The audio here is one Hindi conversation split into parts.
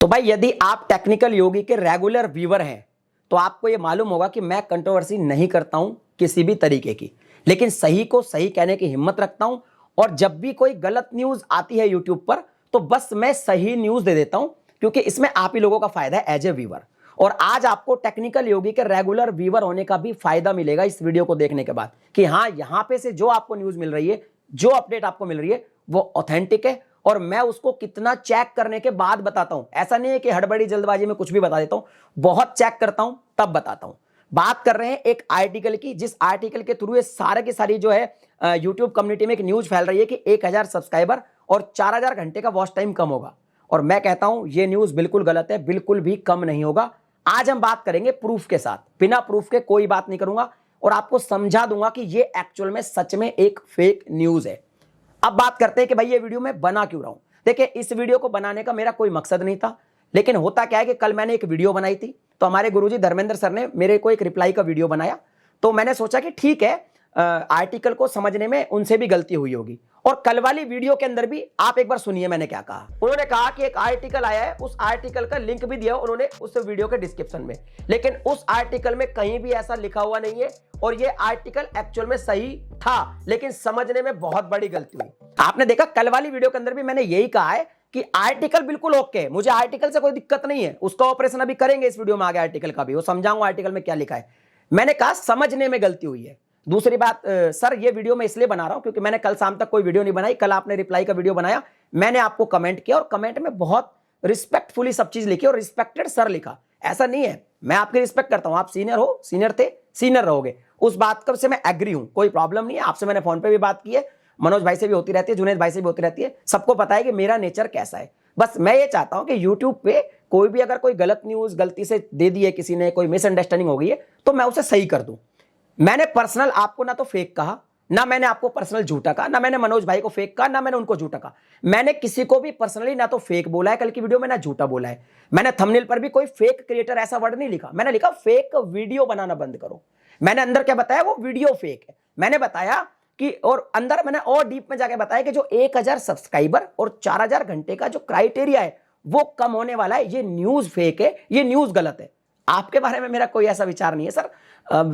तो भाई यदि आप टेक्निकल योगी के रेगुलर व्यूअर हैं तो आपको यह मालूम होगा कि मैं कंट्रोवर्सी नहीं करता हूं किसी भी तरीके की, लेकिन सही को सही कहने की हिम्मत रखता हूं। और जब भी कोई गलत न्यूज आती है यूट्यूब पर तो बस मैं सही न्यूज दे देता हूं, क्योंकि इसमें आप ही लोगों का फायदा है एज ए व्यूअर। और आज आपको टेक्निकल योगी के रेगुलर व्यूअर होने का भी फायदा मिलेगा इस वीडियो को देखने के बाद, कि हाँ यहां पे से जो आपको न्यूज मिल रही है, जो अपडेट आपको मिल रही है वो ऑथेंटिक है और मैं उसको कितना चेक करने के बाद बताता हूं। ऐसा नहीं है कि हड़बड़ी जल्दबाजी में कुछ भी बता देता हूं, बहुत चेक करता हूं तब बताता हूं। बात कर रहे हैं एक आर्टिकल की, जिस आर्टिकल के थ्रू ये सारे की सारी जो है यूट्यूब कम्युनिटी में एक न्यूज फैल रही है कि 1000 सब्सक्राइबर और 4000 घंटे का वॉच टाइम कम होगा। और मैं कहता हूं ये न्यूज बिल्कुल गलत है, बिल्कुल भी कम नहीं होगा। आज हम बात करेंगे प्रूफ के साथ, बिना प्रूफ के कोई बात नहीं करूंगा और आपको समझा दूंगा कि ये एक्चुअल में सच में एक फेक न्यूज है। अब बात करते हैं कि भाई ये वीडियो मैं बना क्यों रहा हूं। देखिए इस वीडियो को बनाने का मेरा कोई मकसद नहीं था, लेकिन होता क्या है कि कल मैंने एक वीडियो बनाई थी तो हमारे गुरुजी धर्मेंद्र सर ने मेरे को एक रिप्लाई का वीडियो बनाया। तो मैंने सोचा कि ठीक है, आर्टिकल को समझने में उनसे भी गलती हुई होगी। और कल वाली वीडियो के अंदर भी आप एक बार सुनिए मैंने क्या कहा। उन्होंने कहा कि एक आर्टिकल आया है, उस आर्टिकल का लिंक भी दिया उन्होंने उस वीडियो के डिस्क्रिप्शन में, लेकिन उस आर्टिकल में कहीं भी ऐसा लिखा हुआ नहीं है। और ये आर्टिकल एक्चुअल में सही था, लेकिन समझने में बहुत बड़ी गलती हुई। आपने देखा कल वाली वीडियो के अंदर भी मैंने यही कहा है कि आर्टिकल बिल्कुल ओके है, मुझे आर्टिकल से कोई दिक्कत नहीं है। उसका ऑपरेशन अभी करेंगे इस वीडियो में, आगे आर्टिकल का भी वो समझाऊंगा आर्टिकल में क्या लिखा है। मैंने कहा समझने में गलती हुई है। दूसरी बात, सर ये वीडियो मैं इसलिए बना रहा हूं क्योंकि मैंने कल शाम तक कोई वीडियो नहीं बनाई, कल आपने रिप्लाई का वीडियो बनाया, मैंने आपको कमेंट किया और कमेंट में बहुत रिस्पेक्टफुली सब चीज लिखी और रिस्पेक्टेड सर लिखा। ऐसा नहीं है, मैं आपकी रिस्पेक्ट करता हूं, आप सीनियर हो, सीनियर थे, सीनियर रहोगे, उस बात से मैं एग्री हूं, कोई प्रॉब्लम नहीं है। आपसे मैंने फोन पे भी बात की है, मनोज भाई से भी होती रहती है, जुनेद भाई से भी होती रहती है, सबको पता है कि मेरा नेचर कैसा है। बस मैं ये चाहता हूं कि यूट्यूब पे कोई भी अगर कोई गलत न्यूज गलती से दे दी है किसी ने, कोई मिसअंडरस्टैंडिंग हो गई है तो मैं उसे सही कर दूं। मैंने पर्सनल आपको ना तो फेक कहा, ना मैंने आपको पर्सनल झूठा कहा, ना मैंने मनोज भाई को फेक कहा, ना मैंने उनको झूठा कहा। मैंने किसी को भी पर्सनली ना तो फेक बोला है कल की वीडियो में, ना झूठा बोला है। मैंने थंबनेल पर भी कोई फेक क्रिएटर ऐसा वर्ड नहीं लिखा, मैंने लिखा फेक वीडियो बनाना बंद करो। मैंने अंदर क्या बताया, वो वीडियो फेक है। मैंने बताया कि, और अंदर मैंने और डीप में जाके बताया कि जो 1000 सब्सक्राइबर और 4000 घंटे का जो क्राइटेरिया है वो कम होने वाला है, ये न्यूज फेक है, ये न्यूज गलत है। आपके बारे में मेरा कोई ऐसा विचार नहीं है सर,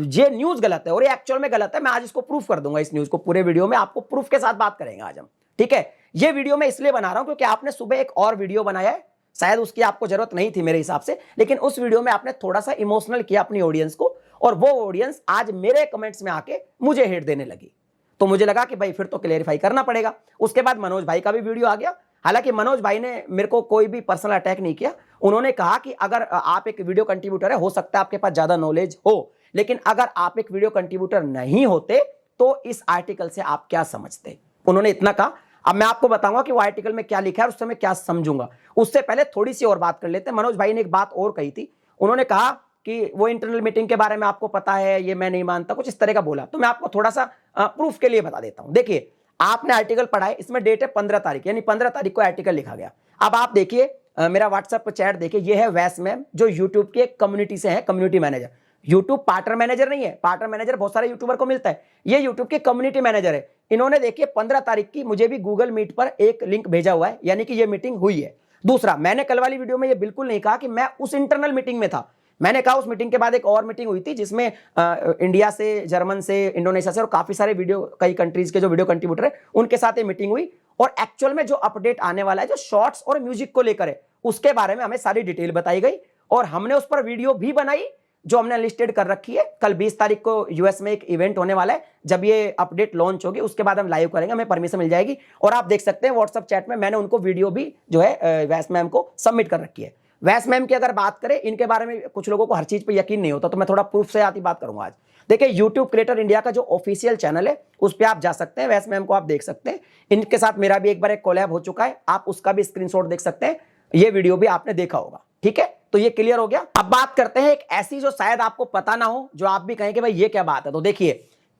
ये न्यूज गलत है और ये एक्चुअल में गलत है। मैं आज इसको प्रूफ कर दूंगा, इस न्यूज को पूरे वीडियो में आपको प्रूफ के साथ बात करेंगे आज हम, ठीक है। ये वीडियो मैं इसलिए बना रहा हूं क्योंकि आपने सुबह एक और वीडियो बनाया है, शायद उसकी आपको जरूरत नहीं थी मेरे हिसाब से, लेकिन उस वीडियो में आपने थोड़ा सा इमोशनल किया अपनी ऑडियंस को, और वो ऑडियंस आज मेरे कमेंट्स में आके मुझे हेट देने लगी। तो मुझे लगा कि भाई फिर तो क्लेरिफाई करना पड़ेगा। उसके बाद मनोज भाई का भी वीडियो आ गया। हालांकि मनोज भाई ने मेरे को कोई भी पर्सनल अटैक नहीं किया, उन्होंने कहा कि अगर आप एक वीडियो कंट्रीब्यूटर है, हो सकता है आपके पास ज्यादा नॉलेज हो, लेकिन अगर आप एक वीडियो कंट्रीब्यूटर नहीं होते तो इस आर्टिकल से आप क्या समझते, उन्होंने इतना कहा। अब मैं आपको बताऊंगा कि वो आर्टिकल में क्या लिखा है और उससे मैं क्या समझूंगा। उससे पहले थोड़ी सी और बात कर लेते हैं। मनोज भाई ने एक बात और कही थी, उन्होंने कहा कि वो इंटरनल मीटिंग के बारे में आपको पता है, ये मैं नहीं मानता, कुछ इस तरह का बोला। तो मैं आपको थोड़ा सा प्रूफ के लिए बता देता हूं। देखिए आपने आर्टिकल पढ़ा है, इसमें डेट है 15 तारीख, यानी 15 तारीख को आर्टिकल लिखा गया। अब आप देखिए मेरा व्हाट्सएप पर चैट देखिए, ये है वैस मैम जो यूट्यूब के कम्युनिटी से है, community manager. YouTube partner manager नहीं है, पार्टनर मैनेजर बहुत सारे यूट्यूबर को मिलता है, ये यूट्यूब के कम्युनिटी मैनेजर है। इन्होंने देखिए 15 तारीख की मुझे भी गूगल मीट पर एक लिंक भेजा हुआ है, यानी कि ये मीटिंग हुई है। दूसरा, मैंने कल वाली वीडियो में ये बिल्कुल नहीं कहा कि मैं उस इंटरनल मीटिंग में था। मैंने कहा उस मीटिंग के बाद एक और मीटिंग हुई थी जिसमें इंडिया से, जर्मन से, इंडोनेशिया से और काफी सारे वीडियो, कई कंट्रीज के जो वीडियो कंट्रीब्यूटर है उनके साथ ये मीटिंग हुई। और एक्चुअल में जो अपडेट आने वाला है, जो शॉर्ट्स और म्यूजिक को लेकर है, उसके बारे में हमें सारी डिटेल बताई गई और हमने उस पर वीडियो भी बनाई जो हमने लिस्टेड कर रखी है। कल 20 तारीख को यूएस में एक इवेंट होने वाला है, जब ये अपडेट लॉन्च होगी उसके बाद हम लाइव करेंगे, हमें परमिशन मिल जाएगी। और आप देख सकते हैं व्हाट्सएप चैट में मैंने उनको वीडियो भी जो है वैस मैम को सबमिट कर रखी है। वैस मैम की अगर बात करें, इनके बारे में कुछ लोगों को हर चीज पे यकीन नहीं होता, तो मैं थोड़ा प्रूफ से आती बात करूंगा आज। देखिए यूट्यूब क्रिएटर इंडिया का जो ऑफिशियल चैनल है उस पर आप जा सकते हैं, वैस मैम को आप देख सकते हैं। इनके साथ मेरा भी एक बार एक कोलैब हो चुका है, आप उसका भी स्क्रीनशॉट देख सकते हैं, ये वीडियो भी आपने देखा होगा, ठीक है। तो ये क्लियर हो गया। अब बात करते हैं एक ऐसी जो शायद आपको पता ना हो, जो आप भी कहें कि भाई ये क्या बात है। तो देखिए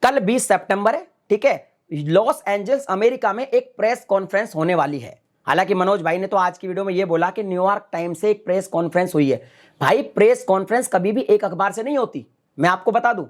कल 20 सितंबर है, ठीक है, लॉस एंजल्स अमेरिका में एक प्रेस कॉन्फ्रेंस होने वाली है। हालांकि मनोज भाई ने तो आज की वीडियो में ये बोला कि न्यूयॉर्क टाइम्स से एक प्रेस कॉन्फ्रेंस हुई है। भाई प्रेस कॉन्फ्रेंस कभी भी एक अखबार से नहीं होती, मैं आपको बता दूं,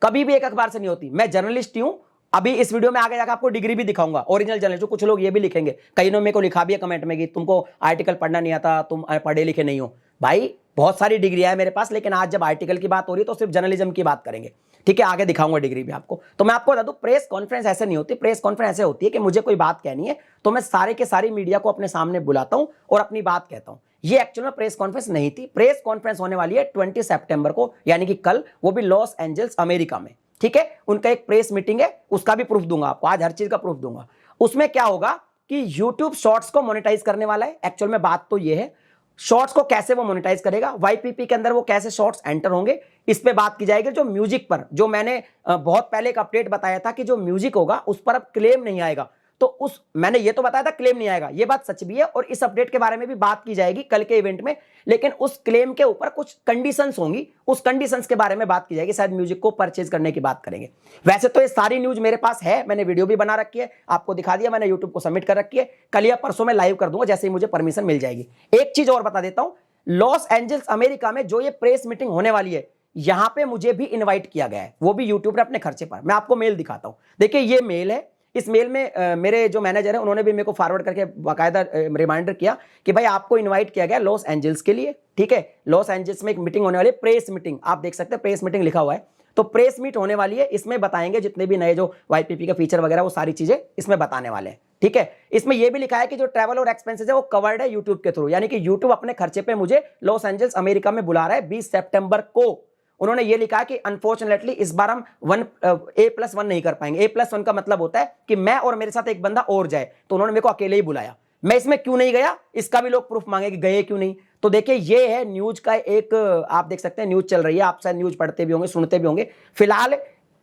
कभी भी एक अखबार से नहीं होती। मैं जर्नलिस्ट हूं अभी इस वीडियो में आगे जाकर आपको डिग्री भी दिखाऊंगा ओरिजिनल जर्नलिस्ट। कुछ लोग ये भी लिखेंगे, कई ने मेरे को लिखा भी है कमेंट में कि तुमको आर्टिकल पढ़ना नहीं आता, तुम पढ़े लिखे नहीं हो। भाई बहुत सारी डिग्रियां है मेरे पास, लेकिन आज जब आर्टिकल की बात हो रही है तो सिर्फ जर्नलिज्म की बात करेंगे, ठीक है। आगे दिखाऊंगा डिग्री भी आपको। तो मैं आपको बता दूं, प्रेस कॉन्फ्रेंस ऐसे नहीं होती। प्रेस कॉन्फ्रेंस ऐसे होती है कि मुझे कोई बात कहनी है तो मैं सारे के सारी मीडिया को अपने सामने बुलाता हूं और अपनी बात कहता हूं। ये एक्चुअल में प्रेस कॉन्फ्रेंस नहीं थी। प्रेस कॉन्फ्रेंस होने वाली है 20 सितंबर को, यानी कि कल, वो भी लॉस एंजल्स अमेरिका में, ठीक है। उनका एक प्रेस मीटिंग है, उसका भी प्रूफ दूंगा आपको, आज हर चीज का प्रूफ दूंगा। उसमें क्या होगा कि YouTube शॉर्ट्स को मोनेटाइज करने वाला है। एक्चुअल में बात तो ये है, शॉर्ट्स को कैसे वो मोनेटाइज करेगा, वाईपीपी के अंदर वो कैसे शॉर्ट्स एंटर होंगे, इस पे बात की जाएगी। जो म्यूजिक पर, जो मैंने बहुत पहले एक अपडेट बताया था कि जो म्यूजिक होगा उस पर अब क्लेम नहीं आएगा, तो मैंने ये तो बताया था क्लेम नहीं आएगा, ये बात सच भी है। और इस अपडेट के बारे में भी बात की जाएगी कल के इवेंट में, लेकिन उस क्लेम के ऊपर कुछ कंडीशंस होंगी, उस कंडीशंस के बारे में बात की जाएगी। शायद म्यूजिक को परचेज करने की बात करेंगे। वैसे तो ये सारी न्यूज मेरे पास है, मैंने वीडियो भी बना रखी है, आपको दिखा दिया, मैंने यूट्यूब को सबमिट कर रखी है। कल या परसों में लाइव कर दूंगा जैसे ही मुझे परमिशन मिल जाएगी। एक चीज और बता देता हूं, लॉस एंजल्स अमेरिका में जो ये प्रेस मीटिंग होने वाली है, यहां पे मुझे भी इनवाइट किया गया है, वो भी यूट्यूब पर अपने खर्चे पर। मैं आपको मेल दिखाता हूं, देखिए ये मेल है। इस मेल में मेरे जो मैनेजर है उन्होंने भी मेरे को फॉरवर्ड करके बाकायदा रिमाइंडर किया कि भाई आपको इनवाइट किया गया लॉस एंजल्स के लिए, ठीक है। लॉस एंजल्स में एक मीटिंग होने वाली है, प्रेस मीटिंग, आप देख सकते हैं प्रेस मीटिंग लिखा हुआ है। तो प्रेस मीट होने वाली है, इसमें बताएंगे जितने भी नए जो वाईपीपी का फीचर वगैरह, वो सारी चीजें इसमें बताने वाले हैं, ठीक है। इसमें यह भी लिखा है कि जो ट्रैवल और एक्सपेंसेस है वो कवर्ड है यूट्यूब के थ्रू, यानी कि यूट्यूब अपने खर्चे पे मुझे लॉस एंजल्स अमेरिका में बुला रहा है 20 सितंबर को। उन्होंने ये लिखा है कि अनफॉर्चुनेटली इस बार हम A+1 नहीं कर पाएंगे। A+1 का मतलब होता है कि मैं और मेरे साथ एक बंदा और जाए, तो उन्होंने मेरे को अकेले ही बुलाया। मैं इसमें क्यों नहीं गया, इसका भी लोग प्रूफ मांगे कि गए क्यों नहीं। तो देखिए ये है न्यूज का एक, आप देख सकते हैं न्यूज चल रही है, आप शायद न्यूज पढ़ते भी होंगे, सुनते भी होंगे। फिलहाल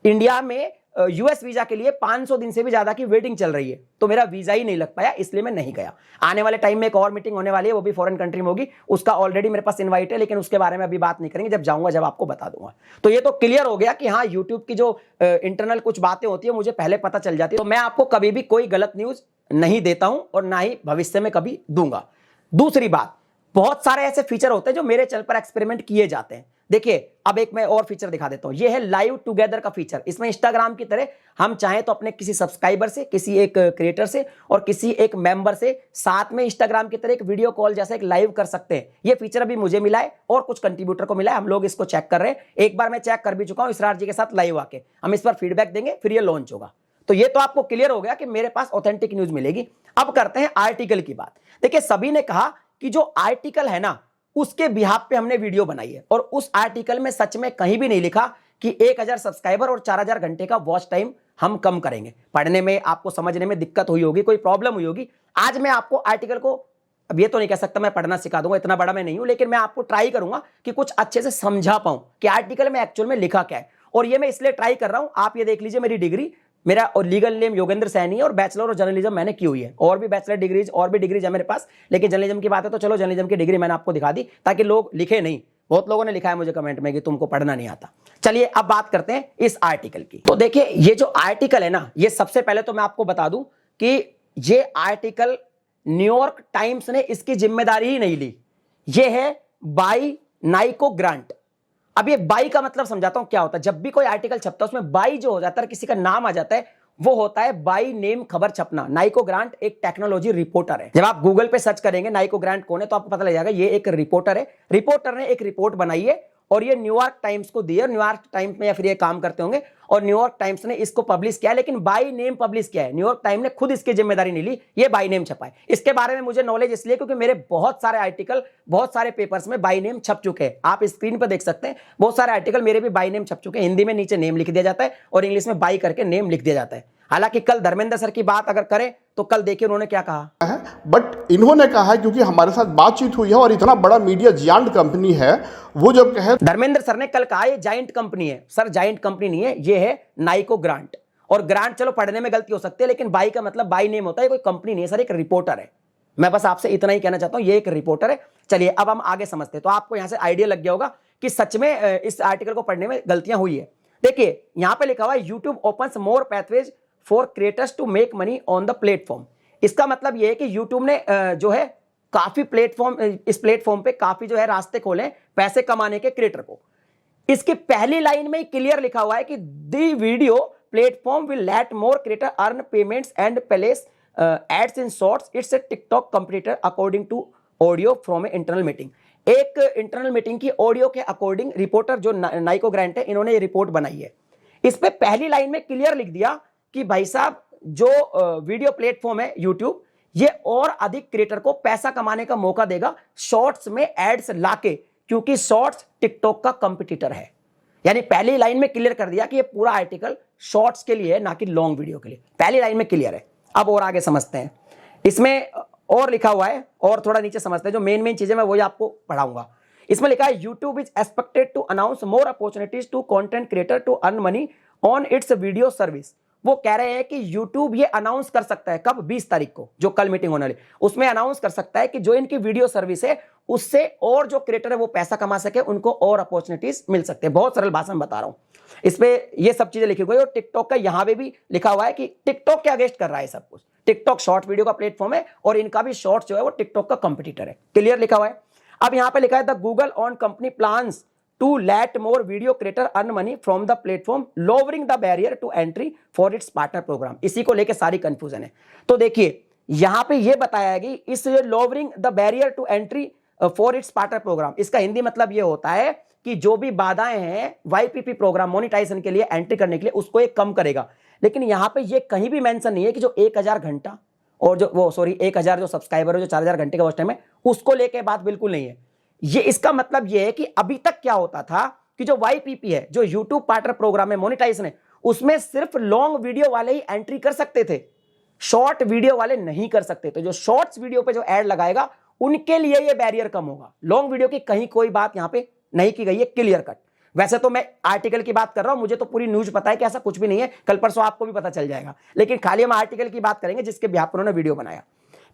इंडिया में यूएस वीजा के लिए 500 दिन से भी ज्यादा की वेटिंग चल रही है, तो मेरा वीजा ही नहीं लग पाया, इसलिए मैं नहीं गया। आने वाले टाइम में एक और मीटिंग होने वाली है, वो भी फॉरेन कंट्री में होगी, उसका ऑलरेडी मेरे पास इनवाइट है, लेकिन उसके बारे में अभी बात नहीं करेंगे, जब जाऊंगा जब आपको बता दूंगा। तो ये तो क्लियर हो गया कि हाँ, यूट्यूब की जो इंटरनल कुछ बातें होती है मुझे पहले पता चल जाती है। तो मैं आपको कभी भी कोई गलत न्यूज नहीं देता हूं और ना ही भविष्य में कभी दूंगा। दूसरी बात, बहुत सारे ऐसे फीचर होते हैं जो मेरे चैनल पर एक्सपेरिमेंट किए जाते हैं। देखिए अब एक मैं और फीचर दिखा देता हूं, ये है लाइव टुगेदर का फीचर। इसमें इंस्टाग्राम की तरह हम चाहें तो अपने किसी सब्सक्राइबर से, किसी एक क्रिएटर से और किसी एक मेंबर से साथ में इंस्टाग्राम की तरह एक वीडियो कॉल जैसा एक लाइव कर सकते हैं। ये फीचर अभी मुझे मिला है और कुछ कंट्रीब्यूटर को मिला है, हम लोग इसको चेक कर रहे हैं। एक बार मैं चेक कर भी चुका हूं इसरार जी के साथ लाइव आके, हम इस पर फीडबैक देंगे, फिर ये लॉन्च होगा। तो ये तो आपको क्लियर हो गया कि मेरे पास ऑथेंटिक न्यूज मिलेगी। अब करते हैं आर्टिकल की बात। देखिए सभी ने कहा कि जो आर्टिकल है ना, उसके बिहाफ पे हमने वीडियो बनाई है, और उस आर्टिकल में सच में कहीं भी नहीं लिखा कि 1000 सब्सक्राइबर और 4000 घंटे का वॉच टाइम हम कम करेंगे। पढ़ने में आपको समझने में दिक्कत हुई होगी, कोई प्रॉब्लम हुई होगी। आज मैं आपको आर्टिकल को, अब ये तो नहीं कह सकता मैं पढ़ना सिखा दूंगा, इतना बड़ा मैं नहीं हूं, लेकिन मैं आपको ट्राई करूंगा कि कुछ अच्छे से समझा पाऊं कि आर्टिकल में एक्चुअल में लिखा क्या है। और ये मैं इसलिए ट्राई कर रहा हूं, आप ये देख लीजिए मेरी डिग्री, मेरा और लीगल नेम योगेंद्र सैनी है और बैचलर ऑफ जर्नलिज्म मैंने की हुई है। और भी बैचलर डिग्रीज और भी डिग्रीज है मेरे पास, लेकिन जर्नलिज्म की बात है तो चलो जर्नलिज्म की डिग्री मैंने आपको दिखा दी ताकि लोग लिखे नहीं। बहुत लोगों ने लिखा है मुझे कमेंट में कि तुमको पढ़ना नहीं आता। चलिए अब बात करते हैं इस आर्टिकल की। तो देखिए ये जो आर्टिकल है ना, ये सबसे पहले तो मैं आपको बता दूं कि ये आर्टिकल न्यूयॉर्क टाइम्स ने इसकी जिम्मेदारी ही नहीं ली। ये है बाई नाइको ग्रांट। अब ये बाई का मतलब समझाता हूं क्या होता है। जब भी कोई आर्टिकल छपता है उसमें बाई जो हो जाता है, किसी का नाम आ जाता है, वो होता है बाई नेम खबर छपना। नाइको ग्रांट एक टेक्नोलॉजी रिपोर्टर है। जब आप गूगल पे सर्च करेंगे नाइको ग्रांट कौन है तो आपको पता लग जाएगा ये एक रिपोर्टर है। रिपोर्टर ने एक रिपोर्ट बनाई है और ये न्यूयॉर्क टाइम्स को दी है। न्यूयॉर्क टाइम्स में या फिर ये काम करते होंगे और न्यूयॉर्क टाइम्स ने इसको पब्लिश किया है, लेकिन बाई नेम पब्लिश किया है। न्यूयॉर्क टाइम्स ने खुद इसकी जिम्मेदारी नहीं ली, ये बाई नेम छपा है। इसके बारे में मुझे नॉलेज इसलिए क्योंकि मेरे बहुत सारे आर्टिकल, बहुत सारे पेपर्स में बाई नेम छप चुके हैं। आप स्क्रीन पर देख सकते हैं बहुत सारे आर्टिकल मेरे भी बाई नेम छप चुके हैं। हिंदी में नीचे नेम लिख दिया जाता है और इंग्लिश में बाई करके नेम लिख दिया जाता है। हालांकि कल धर्मेंद्र सर की बात अगर करें तो कल देखिए उन्होंने क्या कहा है, बट इन्होंने कहा है क्योंकि हमारे साथ बातचीत हुई है और इतना बड़ा मीडिया जायंट कंपनी है, वो जब कहे, धर्मेंद्र सर ने कल कहा ये जायंट कंपनी है। सर जायंट कंपनी नहीं है, ये है नाइको ग्रांट। और ग्रांट चलो पढ़ने में गलती हो सकती है, लेकिन बाई का मतलब बाई नेम होता है, कोई कंपनी नहीं है सर, एक रिपोर्टर है। मैं बस आपसे इतना ही कहना चाहता हूं, ये एक रिपोर्टर है। चलिए अब हम आगे समझते हैं। तो आपको यहां से आइडिया लग गया होगा कि सच में इस आर्टिकल को पढ़ने में गलतियां हुई है। देखिए यहां पे लिखा हुआ है YouTube opens more pathways for creators to make money on the platform. इसका मतलब यह है कि यूट्यूब ने जो है काफी प्लेटफॉर्म, इस प्लेटफॉर्म पे काफी जो है रास्ते खोले पैसे कमाने के क्रिएटर को। इसकी पहली लाइन में क्लियर लिखा हुआ है कि दी video platform will let more creator earn payments and place ads in shorts. It's a TikTok competitor according to audio from an internal meeting. एक इंटरनल मीटिंग की ऑडियो के अकॉर्डिंग रिपोर्टर जो नाइको ग्रांट है, इन्होंने ये रिपोर्ट बनाई है। इस पे पहली लाइन में क्लियर लिख दिया कि भाई साहब जो वीडियो प्लेटफॉर्म है यूट्यूब, ये और अधिक क्रिएटर को पैसा कमाने का मौका देगा शॉर्ट्स में एड्स लाके, क्योंकि शॉर्ट्स टिकटॉक का कंपटीटर है। यानी पहली लाइन में क्लियर कर दिया कि ये पूरा आर्टिकल शॉर्ट्स के लिए है, ना कि लॉन्ग वीडियो के लिए। पहली लाइन में क्लियर है। अब और आगे समझते हैं, इसमें और लिखा हुआ है, और थोड़ा नीचे समझते हैं। जो मेन चीजें मैं वही आपको पढ़ाऊंगा। इसमें लिखा है YouTube is expected to announce more opportunities to content creator to earn money on its video service. वो कह रहे हैं कि यूट्यूब ये अनाउंस कर सकता है, कब? 20 तारीख को, जो कल मीटिंग होने वाली, उसमें अनाउंस कर सकता है कि जो इनकी वीडियो सर्विस है उससे और जो क्रिएटर है वो पैसा कमा सके, उनको और अपॉर्चुनिटीज मिल सकते हैं। बहुत सरल भाषा में बता रहा हूं। इस पे ये सब चीजें लिखी गई, और टिकटॉक का यहां पे भी लिखा हुआ है कि टिकटॉक के अगेंस्ट कर रहा है सब कुछ। टिकटॉक शॉर्ट वीडियो का प्लेटफॉर्म है, और इनका भी शॉर्ट जो है वो टिकटॉक का कंपटीटर है। क्लियर लिखा हुआ है। अब यहां पे लिखा है the Google owned company plans to let more video creator earn money from the platform, lowering the barrier to entry for its partner program. इसी को लेकर सारी कंफ्यूजन है। तो देखिए यहां पे ये बताया कि इस lowering the barrier to entry for its partner program, इसका हिंदी मतलब ये होता है कि जो भी बाधाएं हैं वाईपीपी प्रोग्राम मोनेटाइजेशन के लिए एंट्री करने के लिए, उसको ये कम करेगा। लेकिन यहां पे ये कहीं भी मेंशन नहीं है कि जो 1000 घंटा और जो 1000 जो सब्सक्राइबर है, जो 4000 घंटे का वॉच टाइम है, उसको लेके बात बिल्कुल नहीं है। ये इसका मतलब ये है कि अभी तक क्या होता था कि जो वाईपीपी है, जो यूट्यूब पार्टनर प्रोग्राम है मोनेटाइजेशन है, उसमें सिर्फ लॉन्ग वीडियो वाले ही एंट्री कर सकते थे, शॉर्ट वीडियो वाले नहीं कर सकते। तो जो शॉर्ट्स वीडियो पे जो एड लगाएगा उनके लिए ये बैरियर कम होगा। लॉन्ग वीडियो की कहीं कोई बात यहां पे नहीं की गई है, क्लियर कट। वैसे तो मैं आर्टिकल की बात कर रहा हूं, मुझे तो पूरी न्यूज पता है कि ऐसा कुछ भी नहीं है, कल परसों आपको भी पता चल जाएगा, लेकिन खाली हम आर्टिकल की बात करेंगे जिसके बिहाफ पर उन्होंने वीडियो बनाया।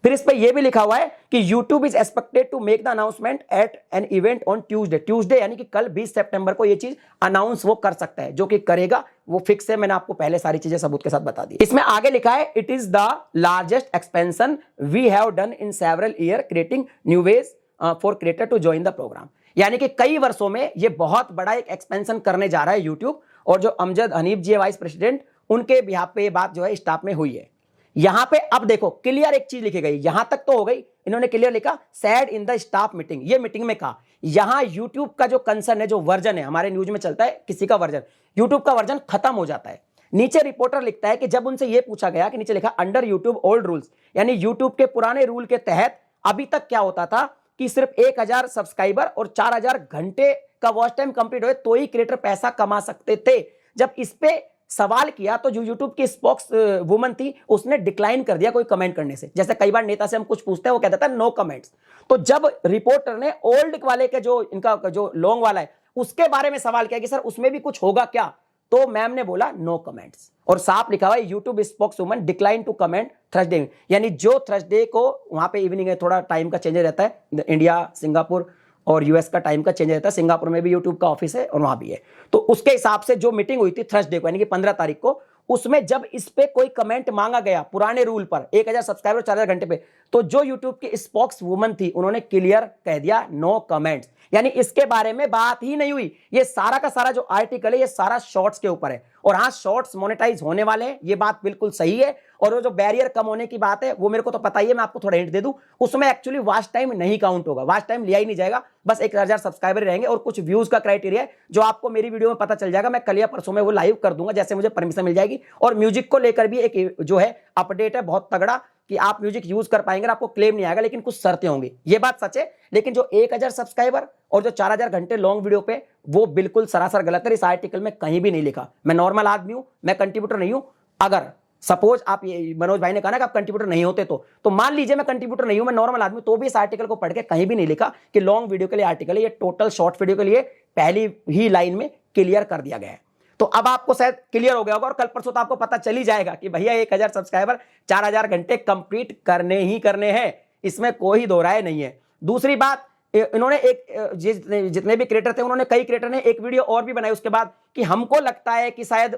फिर इस पे ये भी लिखा हुआ है कि YouTube is expected to make the announcement at an event on Tuesday यानी कि कल 20 सितंबर को ये चीज अनाउंस वो कर सकता है, जो कि करेगा वो फिक्स है। मैंने आपको पहले सारी चीजें सबूत के साथ बता दी। इसमें आगे लिखा है it is the largest expansion we have done in several year creating new ways for creator to join the program. यानी कि कई वर्षों में ये बहुत बड़ा एक एक्सपेंशन करने जा रहा है यूट्यूब, और जो अमजद हनीफ जी वाइस प्रेसिडेंट, उनके बिहाफ पे ये बात जो है स्टाफ में हुई है। यहां पे अब देखो क्लियर एक चीज लिखी गई, यहां तक तो हो गई, इन्होंने क्लियर लिखा sad in the staff meeting. ये मीटिंग में कहा, यहां यूट्यूब का जो कंसर्न है, जो वर्जन है, हमारे न्यूज में चलता है किसी का वर्जन, यूट्यूब का वर्जन खत्म हो जाता है। नीचे रिपोर्टर लिखता है कि जब उनसे यह पूछा गया कि नीचे लिखा अंडर यूट्यूब ओल्ड रूल्स, यानी यूट्यूब के पुराने रूल के तहत अभी तक क्या होता था कि सिर्फ 1000 सब्सक्राइबर और 4000 घंटे का वॉच टाइम कंप्लीट हो तो ही क्रिएटर पैसा कमा सकते थे। जब इस पे सवाल किया तो जो यूट्यूब की स्पोक्स वुमन थी उसने डिक्लाइन कर दिया कोई कमेंट करने से। जैसे कई बार नेता से हम कुछ पूछते हैं, वो कहता था नो कमेंट्स। तो जब रिपोर्टर ने ओल्ड वाले के जो इनका जो लॉन्ग वाला है उसके बारे में सवाल किया कि सर उसमें भी कुछ होगा क्या, तो मैम ने बोला नो कमेंट्स, और साफ लिखा हुआ है YouTube spokeswoman decline to comment Thursday, यानी जो थर्सडे को वहां पे इवनिंग है, थोड़ा टाइम का चेंज रहता है, इंडिया सिंगापुर और यूएस का टाइम का चेंज रहता है, सिंगापुर में भी यूट्यूब का ऑफिस है और वहां भी है। तो उसके हिसाब से जो मीटिंग हुई थी थर्सडे को यानी कि 15 तारीख को, उसमें जब इस पे कोई कमेंट मांगा गया पुराने रूल पर 1000 सब्सक्राइबर 4000 घंटे पे, तो जो यूट्यूब की स्पोक्स वुमन थी उन्होंने क्लियर कह दिया नो कमेंट्स, यानी इसके बारे में बात ही नहीं हुई। ये सारा का सारा जो आर्टिकल है ये सारा शॉर्ट्स के ऊपर है, और हाँ शॉर्ट्स मोनेटाइज होने वाले हैं, ये बात बिल्कुल सही है। और वो जो बैरियर कम होने की बात है वो मेरे को तो पता ही है, मैं आपको थोड़ा हिंट दे दूं, उसमें एक्चुअली वॉच टाइम नहीं काउंट होगा, वॉच टाइम लिया ही नहीं जाएगा, बस 1000 सब्सक्राइबर रहेंगे और कुछ व्यूज का क्राइटेरिया है जो आपको मेरी वीडियो में पता चल जाएगा। मैं कल या परसों में वो लाइव कर दूंगा जैसे मुझे परमिशन मिल जाएगी। और म्यूजिक को लेकर भी एक जो है अपडेट है बहुत तगड़ा कि आप म्यूजिक यूज कर पाएंगे, आपको क्लेम नहीं आएगा, लेकिन कुछ शर्तें होंगी, ये बात सच है। लेकिन जो 1000 सब्सक्राइबर और जो 4000 घंटे लॉन्ग वीडियो पे, वो बिल्कुल सरासर गलत है। इस आर्टिकल में कहीं भी नहीं लिखा। मैं नॉर्मल आदमी हूं, मैं कंट्रीब्यूटर नहीं हूं। अगर सपोज आप मनोज भाई ने कहा ना कि आप कंट्रीब्यूटर नहीं होते तो मान लीजिए मैं कंट्रीब्यूटर नहीं हूं, मैं नॉर्मल आदमी, तो भी इस आर्टिकल को पढ़ के कहीं भी नहीं लिखा कि लॉन्ग वीडियो के लिए आर्टिकल है। ये टोटल शॉर्ट वीडियो के लिए पहली ही लाइन में क्लियर कर दिया गया है। तो अब आपको शायद क्लियर हो गया होगा, और कल परसों तो आपको पता चल ही जाएगा कि भैया 1000 सब्सक्राइबर 4000 घंटे कंप्लीट करने ही करने हैं, इसमें कोई दो राय नहीं है। दूसरी बात, इन्होंने एक जितने भी क्रिएटर थे उन्होंने, कई क्रिएटर ने एक वीडियो और भी बनाई उसके बाद कि हमको लगता है कि शायद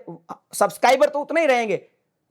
सब्सक्राइबर तो उतने ही रहेंगे,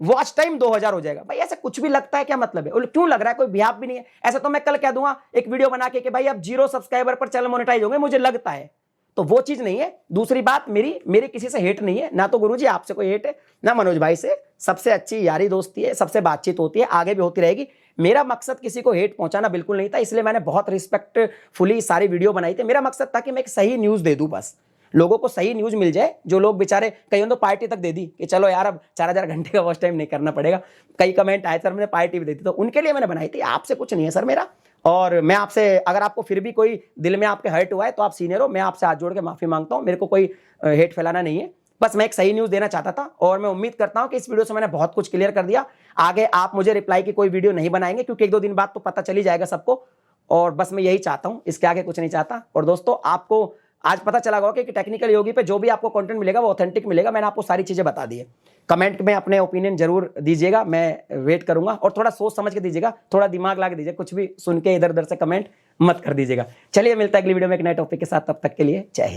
वॉच टाइम 2000 हो जाएगा। भाई ऐसे कुछ भी लगता है क्या मतलब है, क्यों लग रहा है, कोई बिहाफ भी नहीं है। ऐसा तो मैं कल कह दूंगा एक वीडियो बना के कि भाई अब 0 सब्सक्राइबर पर चैनल मोनेटाइज होंगे, मुझे लगता है, तो वो चीज नहीं है। दूसरी बात, मेरी किसी से हेट नहीं है, ना तो गुरुजी आपसे कोई हेट है, ना मनोज भाई से। सबसे अच्छी यारी दोस्ती है, सबसे बातचीत होती है, आगे भी होती रहेगी। मेरा मकसद किसी को हेट पहुंचाना बिल्कुल नहीं था, इसलिए मैंने बहुत रिस्पेक्टफुली सारी वीडियो बनाई थी। मेरा मकसद था कि मैं एक सही न्यूज दे दूं, बस लोगों को सही न्यूज मिल जाए। जो लोग बेचारे, कईयों तो पार्टी तक दे दी कि चलो यार अब 4000 घंटे का वॉच टाइम नहीं करना पड़ेगा। कई कमेंट आए सर मैंने पार्टी भी दी थी, तो उनके लिए मैंने बनाई थी, आपसे कुछ नहीं है सर मेरा। और मैं आपसे, अगर आपको फिर भी कोई दिल में आपके हर्ट हुआ है तो आप सीनियर हो, मैं आपसे हाथ जोड़ के माफी मांगता हूं। मेरे को कोई हेट फैलाना नहीं है, बस मैं एक सही न्यूज देना चाहता था। और मैं उम्मीद करता हूं कि इस वीडियो से मैंने बहुत कुछ क्लियर कर दिया। आगे आप मुझे रिप्लाई की कोई वीडियो नहीं बनाएंगे, क्योंकि 1-2 दिन बाद तो पता चल ही जाएगा सबको। और बस मैं यही चाहता हूं, इसके आगे कुछ नहीं चाहता। और दोस्तों, आपको आज पता चला होगा कि टेक्निकल योगी पे जो भी आपको कंटेंट मिलेगा वो ऑथेंटिक मिलेगा। मैंने आपको सारी चीजें बता दी है। कमेंट में अपने ओपिनियन जरूर दीजिएगा, मैं वेट करूंगा। और थोड़ा सोच समझ के दीजिएगा, थोड़ा दिमाग लगा दीजिए, कुछ भी सुन के इधर उधर से कमेंट मत कर दीजिएगा। चलिए, मिलता है अगली वीडियो में एक नए टॉपिक के साथ। तब तक के लिए जय हिंद।